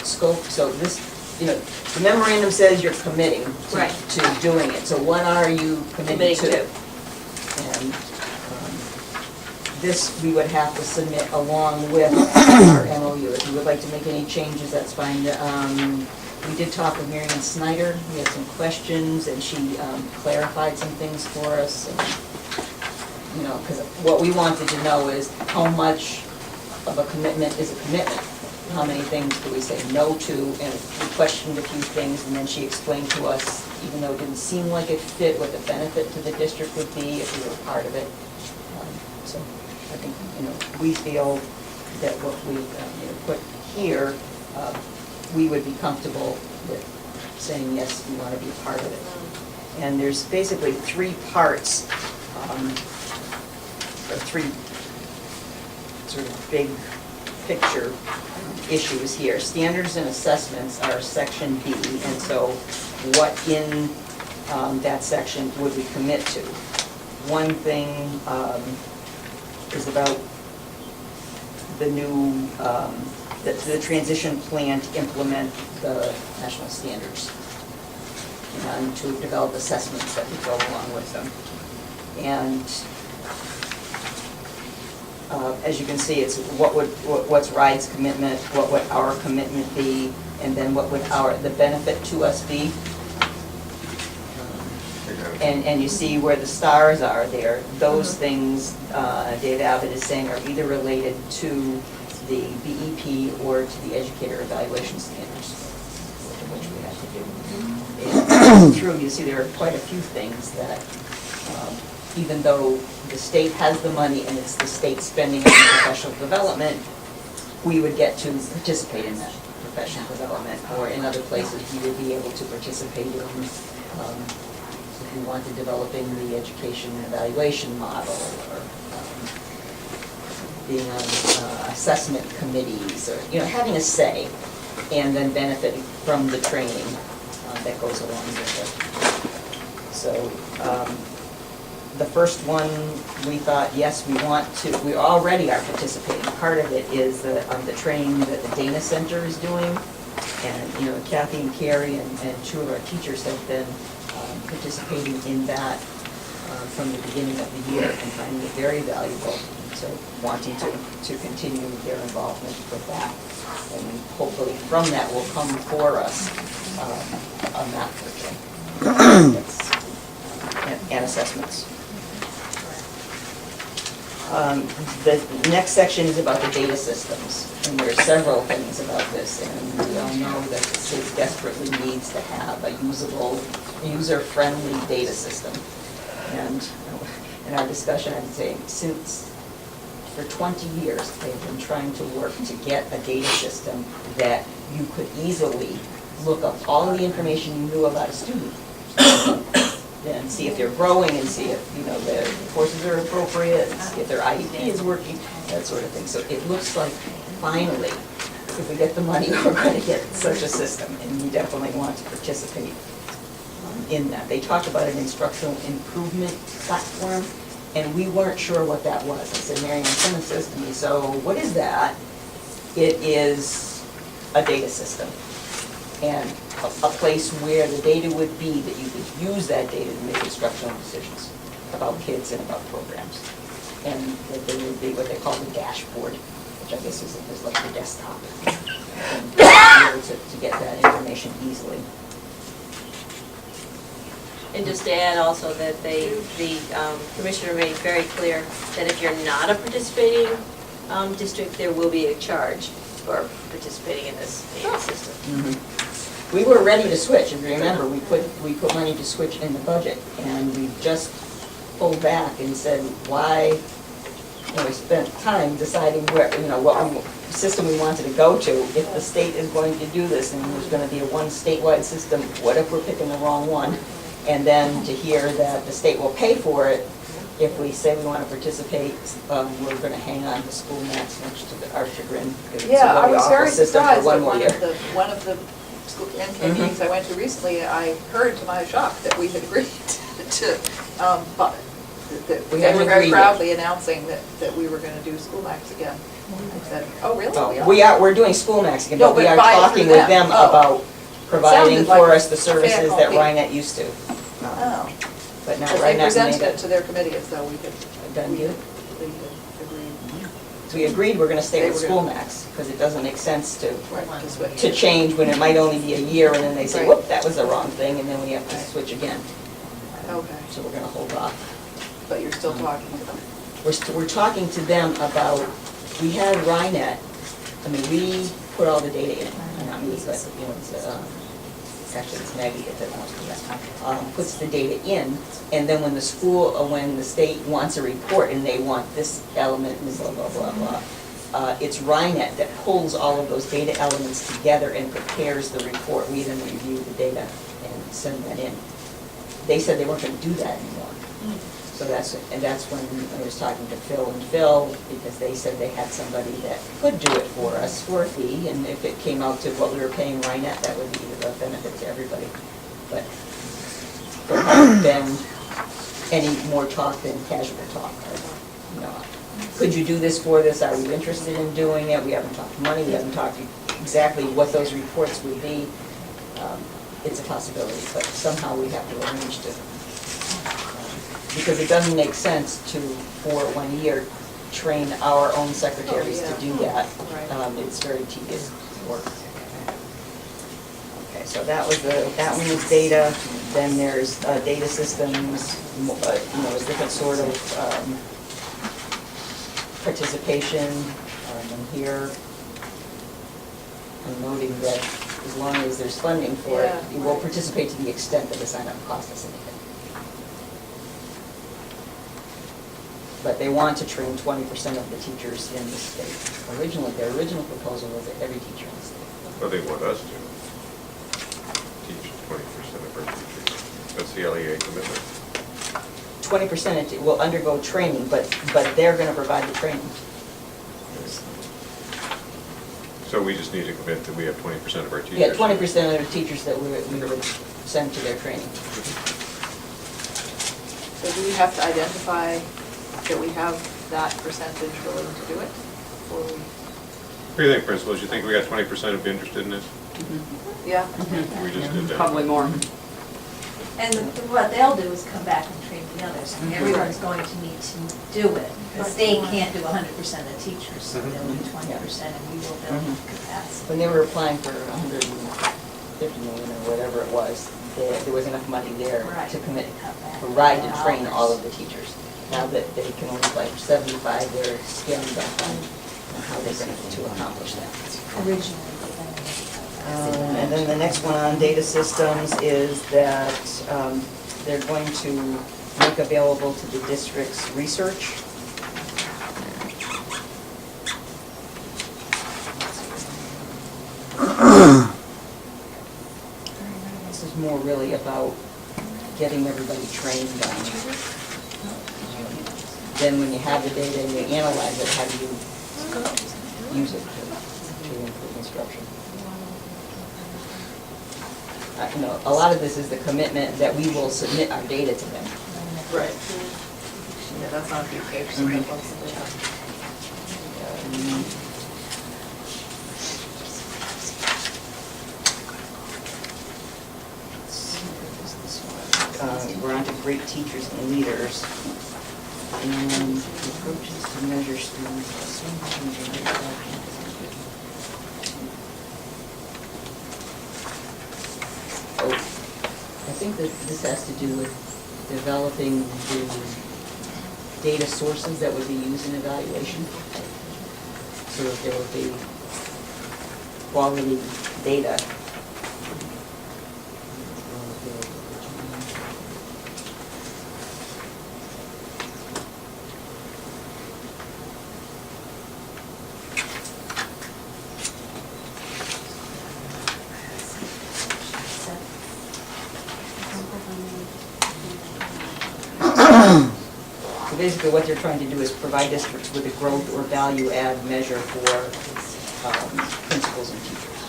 scope, so this, the memorandum says you're committing Right. to doing it, so what are you committing to? And this we would have to submit along with our MOU. If you would like to make any changes, that's fine. We did talk with Marion Snyder, we had some questions, and she clarified some things for us. And, because what we wanted to know is how much of a commitment is a commitment? How many things do we say no to? And we questioned a few things, and then she explained to us, even though it didn't seem like it fit, what the benefit to the district would be if we were part of it. So I think, we feel that what we put here, we would be comfortable with saying, yes, we want to be a part of it. And there's basically three parts, or three sort of big picture issues here. Standards and assessments are section B, and so what in that section would we commit to? One thing is about the new, the transition plan to implement the national standards and to develop assessments that would go along with them. And as you can see, it's what's RIDE's commitment, what would our commitment be, and then what would the benefit to us be. And you see where the stars are there. Those things, Dave Abbott is saying, are either related to the BEP or to the educator evaluation standards, which we have to do. And through, you see there are quite a few things that, even though the state has the money and it's the state spending on professional development, we would get to participate in that professional development, or in other places we would be able to participate in, if we wanted developing the education and evaluation model, or being on assessment committees, or having a say, and then benefiting from the training that goes along with it. So the first one, we thought, yes, we want to. We already are participating. Part of it is the training that the Dana Center is doing, and Kathy and Carrie and two of our teachers have been participating in that from the beginning of the year and finding it very valuable. So wanting to continue their involvement with that, and hopefully from that will come for us a map and assessments. The next section is about the data systems, and there are several things about this, and we all know that the state desperately needs to have a usable, user-friendly data system. And in our discussion, I'd say since for 20 years they've been trying to work to get a data system that you could easily look up all of the information you knew about a student and see if they're growing, and see if their courses are appropriate, and see if their IEP is working, that sort of thing. So it looks like finally, if we get the money, we're going to get such a system, and we definitely want to participate in that. They talked about an instructional improvement platform, and we weren't sure what that was. I said, Marianne Simmons says to me, so what is that? It is a data system, and a place where the data would be that you could use that data to make instructional decisions about kids and about programs. And that there would be what they call the dashboard, which I guess is like the desktop, and be able to get that information easily. And just to add also that the commissioner made very clear that if you're not a participating district, there will be a charge for participating in this system. Mm-hmm. We were ready to switch. If you remember, we put money to switch in the budget, and we just pulled back and said, why? We spent time deciding where, what system we wanted to go to. If the state is going to do this, and there's going to be a one statewide system, what if we're picking the wrong one? And then to hear that the state will pay for it, if we say we want to participate, we're going to hang on to school max, much to our chagrin. Yeah, I was very surprised that one of the school NK meetings I went to recently, I heard to my shock that we had agreed to, but they were very proudly announcing that we were going to do school max again. I said, oh, really? We're doing School Max again, No, but we but are buy it talking through with them them. Oh. about providing Sounded like for us the a services fair that copy. Rhinet used to. Oh. But now Because they Rhinet presented made it to their committee as though we could. Done deal? They agreed. So we agreed we're gonna stay They with were School gonna- Max, because it doesn't make sense to Right, to switch. change when it might only be a year, and then they say, Right. whoop, that was the wrong thing, and then we have to Right. switch again. Okay, So we're gonna hold off. but you're still talking to them? We're talking to them about, we had Rhinet, I mean, we put all the data in, not me, but, you know, it's actually it's Maggie that wants to do that. Puts the data in, and then when the school, when the state wants a report and they want this element and blah, blah, blah, blah, it's Rhinet that pulls all of those data elements together and prepares the report. We then review the data and send that in. They said they weren't gonna do that anymore. So that's when I was talking to Phil and Phil, because they said they had somebody that could do it for us for a fee, and if it came out to what we were paying Rhinet, that would be a benefit to everybody. But there hasn't been any more talk than casual talk. You know, could you do this for this? Are you interested in doing it? We haven't talked money, we haven't talked exactly what those reports would be. It's a possibility, but somehow we have to arrange to, because it doesn't make sense to, for 1 year, train our own secretaries to do that. Right. It's very tedious work. Okay, so that one was data. Then there's data systems, you know, a different sort of participation. And here, I'm noting that as long as there's funding for it, Yeah, you will right. participate to the extent that the sign-up costs us anything. But they want to train 20% of the teachers in the state. Originally, their original proposal was that every teacher in the state. Well, they want us to teach 20% of our teachers. That's the LEA commitment. 20% will undergo training, but they're gonna provide the training. So we just need to commit that we have 20% of our teachers. Yeah, 20% of the teachers that we would send to their training. So do we have to identify that we have that percentage willing to do it? Or we, What do you think, principals? You think we got 20% would be interested in this? yeah? We just did that. Probably more. And what they'll do is come back and train the others. Everyone's going to need to do it. The state can't do 100% of teachers, so they'll do 20% and we will build capacity. When they were applying for 150 million or whatever it was, there was enough money there Right. to commit, Cut back. for RIDE to train all of the teachers. Now that they can only apply for 75, they're scaling back on how they're going to accomplish that. Originally, And then the next one on data systems is that they're going to make available to the district's research. This is more really about getting everybody trained on. Then when you have the data and you analyze it, how do you use it to improve instruction? You know, a lot of this is the commitment that we will submit our data to them. Right. Yeah, that's on the page. So Mhm. We're on to great teachers and leaders. And the approaches to measure student Oh, I think that this has to do with developing the data sources that would be used in evaluation. So that there would be quality data. So basically what they're trying to do is provide districts with a growth or value add measure for principals and teachers.